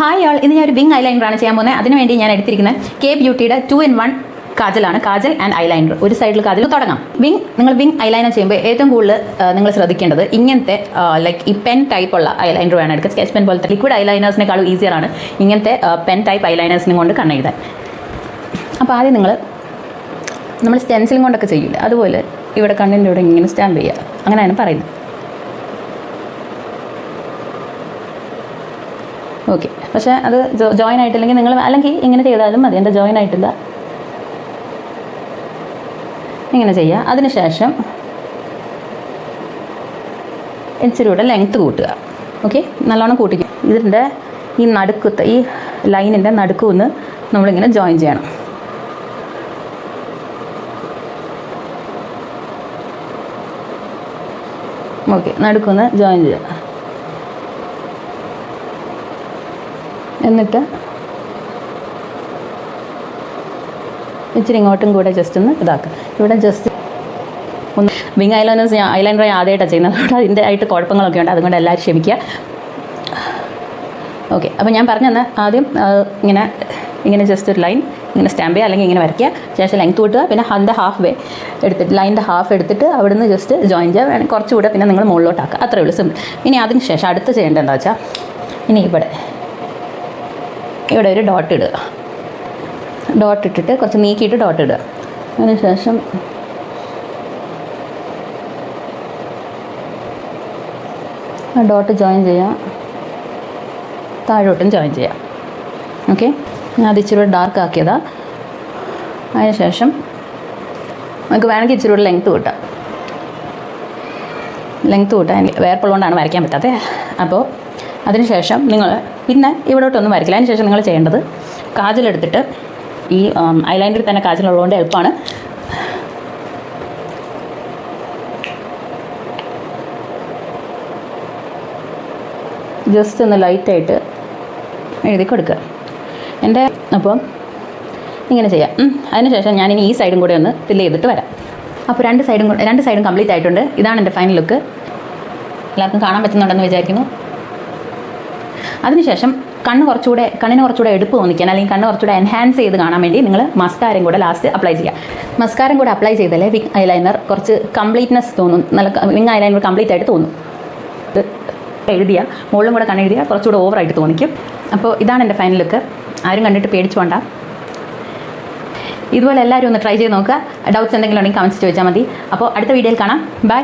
Hi ആൾ, ഇന്ന് ഞാൻ ഒരു വിങ് ഐലൈനറാണ് ചെയ്യാൻ പോകുന്നത്. അതിനുവേണ്ടി ഞാൻ എടുത്തിരിക്കുന്നത് കെ ബ്യൂട്ടിയുടെ 2-in-1 കാജലാണ്. Kajal and eyeliner. ഒരു സൈഡിൽ കാജൽ തുടങ്ങാം. നിങ്ങൾ വിങ് ഐലൈനർ ചെയ്യുമ്പോൾ ഏറ്റവും കൂടുതൽ നിങ്ങൾ ശ്രദ്ധിക്കേണ്ടത് ഇങ്ങനത്തെ ലൈക്ക് ഈ പെൻ ടൈപ്പ് ഉള്ള ഐലൈനർ വേണം എടുക്കുക. സ്കെച്ച് പെൻ പോലത്തെ ലിക്വിഡ് ഐലൈനേഴ്സിനേക്കാളും ഈസിയറാണ് ഇങ്ങനത്തെ പെൻ ടൈപ്പ് ഐലൈനേഴ്സിനെ കൊണ്ട് കണ്ണെഴുതാൻ. അപ്പോൾ ആദ്യം നമ്മൾ സ്റ്റെൻസിലും കൊണ്ടൊക്കെ ചെയ്യില്ല, അതുപോലെ ഇവിടെ കണ്ണിൻ്റെ ഇവിടെ ഇങ്ങനെ സ്റ്റാമ്പ് ചെയ്യുക, അങ്ങനെയാണ് പറയുന്നത്. ഓക്കെ, പക്ഷേ അത് ജോയിൻ ആയിട്ടില്ലെങ്കിൽ നിങ്ങൾ അല്ലെങ്കിൽ ഇങ്ങനെ ചെയ്താലും മതി. എൻ്റെ ജോയിൻ ആയിട്ടില്ല, ഇങ്ങനെ ചെയ്യുക. അതിനുശേഷം ഇച്ചിരി കൂടെ ലെങ്ത്ത് കൂട്ടുക. ഓക്കെ, നല്ലോണം കൂട്ടിക്കുക. ഇതിൻ്റെ ഈ നടുക്കത്തെ ഈ ലൈനിൻ്റെ നടുക്കുന്ന് നമ്മളിങ്ങനെ ജോയിൻ ചെയ്യണം. ഓക്കെ, നടുക്കൊന്ന് ജോയിൻ ചെയ്യുക. എന്നിട്ട് ഇച്ചിരി ഇങ്ങോട്ടും കൂടെ ജസ്റ്റ് ഒന്ന് ഇതാക്കുക. ഇവിടെ ജസ്റ്റ് ഒന്ന് വിങ് ഐലൈനർ ആദ്യമായിട്ടാണ് ചെയ്യുന്നത്, അതുകൊണ്ട് അതിൻ്റെ ആയിട്ട് കുഴപ്പങ്ങളൊക്കെ ഉണ്ട്, അതുകൊണ്ട് എല്ലാവരും ക്ഷമിക്കുക. ഓക്കെ, അപ്പോൾ ഞാൻ പറഞ്ഞു തന്നെ ആദ്യം ഇങ്ങനെ ജസ്റ്റ് ഒരു ലൈൻ ഇങ്ങനെ സ്റ്റാമ്പ് ചെയ്യുക, അല്ലെങ്കിൽ ഇങ്ങനെ വരയ്ക്കുക. ശേഷം ലെങ്ത് കൂട്ടുക, പിന്നെ അതിൻ്റെ ഹാഫ് വേ എടുത്തിട്ട് ലൈനിൻ്റെ ഹാഫ് എടുത്തിട്ട് അവിടെ നിന്ന് ജസ്റ്റ് ജോയിൻ ചെയ്യുക. വേണമെങ്കിൽ കുറച്ചുകൂടെ പിന്നെ നിങ്ങൾ മുകളിലോട്ടാക്കുക. അത്രയേ ഉള്ളൂ, സിമ്പിൾ. ഇനി അതിന് ശേഷം അടുത്ത് ചെയ്യേണ്ടത് എന്താ വെച്ചാൽ, ഇനി ഇവിടെ ഒരു ഡോട്ട് ഇടുക. ഡോട്ട് ഇട്ടിട്ട് കുറച്ച് നീക്കിയിട്ട് ഡോട്ട് ഇടുക. അതിന് ശേഷം ആ ഡോട്ട് ജോയിൻ ചെയ്യാം, താഴോട്ടും ജോയിൻ ചെയ്യാം. ഓക്കെ, ഞാൻ അത് ഇച്ചിരി ഡാർക്ക് ആക്കിയതാണ്. അതിന് ശേഷം നമുക്ക് വേണമെങ്കിൽ ഇച്ചിരി കൂടെ ലെങ്ത്ത് കൂട്ടാം. എനിക്ക് വേർപ്പുള്ളതുകൊണ്ടാണ് വരയ്ക്കാൻ പറ്റാത്തത്. അപ്പോൾ അതിനുശേഷം നിങ്ങൾ പിന്നെ ഇവിടോട്ടൊന്നും വരയ്ക്കില്ല. അതിന് ശേഷം നിങ്ങൾ ചെയ്യേണ്ടത് കാജലെടുത്തിട്ട്, ഈ ഐലൈനറിൽ തന്നെ കാജലുള്ളതുകൊണ്ട് എളുപ്പമാണ്, ജസ്റ്റ് ഒന്ന് ലൈറ്റായിട്ട് എഴുതി കൊടുക്കുക. അപ്പം ഇങ്ങനെ ചെയ്യാം. അതിനുശേഷം ഞാനിനി ഈ സൈഡും കൂടെ ഒന്ന് ഫില്ല് ചെയ്തിട്ട് വരാം. അപ്പോൾ രണ്ട് സൈഡും കംപ്ലീറ്റ് ആയിട്ടുണ്ട്. ഇതാണ് എൻ്റെ ഫൈനൽ ലുക്ക്. എല്ലാവർക്കും കാണാൻ പറ്റുന്നുണ്ടെന്ന് വിചാരിക്കുന്നു. അതിനുശേഷം കണ്ണിന് കുറച്ചുകൂടെ എടുപ്പ് തോന്നിക്കാൻ, അല്ലെങ്കിൽ കണ്ണ് കുറച്ചുകൂടെ എൻഹാൻസ് ചെയ്ത് കാണാൻ വേണ്ടി നിങ്ങൾ മസ്കാരയും കൂടെ ലാസ്റ്റ് അപ്ലൈ ചെയ്യുക. മസ്കാരം കൂടെ അപ്ലൈ ചെയ്താലേ വിങ് ഐലൈനർ കുറച്ച് കംപ്ലീറ്റ്നെസ് തോന്നും, നല്ല വിങ് ഐലൈനർ കംപ്ലീറ്റ് ആയിട്ട് തോന്നും. ഇത് എഴുതിയാൽ മുകളിലും കൂടെ കണ്ണെഴുതിയാൽ കുറച്ചുകൂടെ ഓവറായിട്ട് തോന്നിക്കും. അപ്പോൾ ഇതാണ് എൻ്റെ ഫൈനൽ ലുക്ക്. ആരും കണ്ടിട്ട് പേടിച്ചു വേണ്ട. ഇതുപോലെ എല്ലാവരും ഒന്ന് ട്രൈ ചെയ്ത് നോക്കുക. ഡൗട്ട്സ് എന്തെങ്കിലും ഉണ്ടെങ്കിൽ കമൻറ്റ്സ് ചോദിച്ചാൽ മതി. അപ്പോൾ അടുത്ത വീഡിയോയിൽ കാണാം. ബൈ.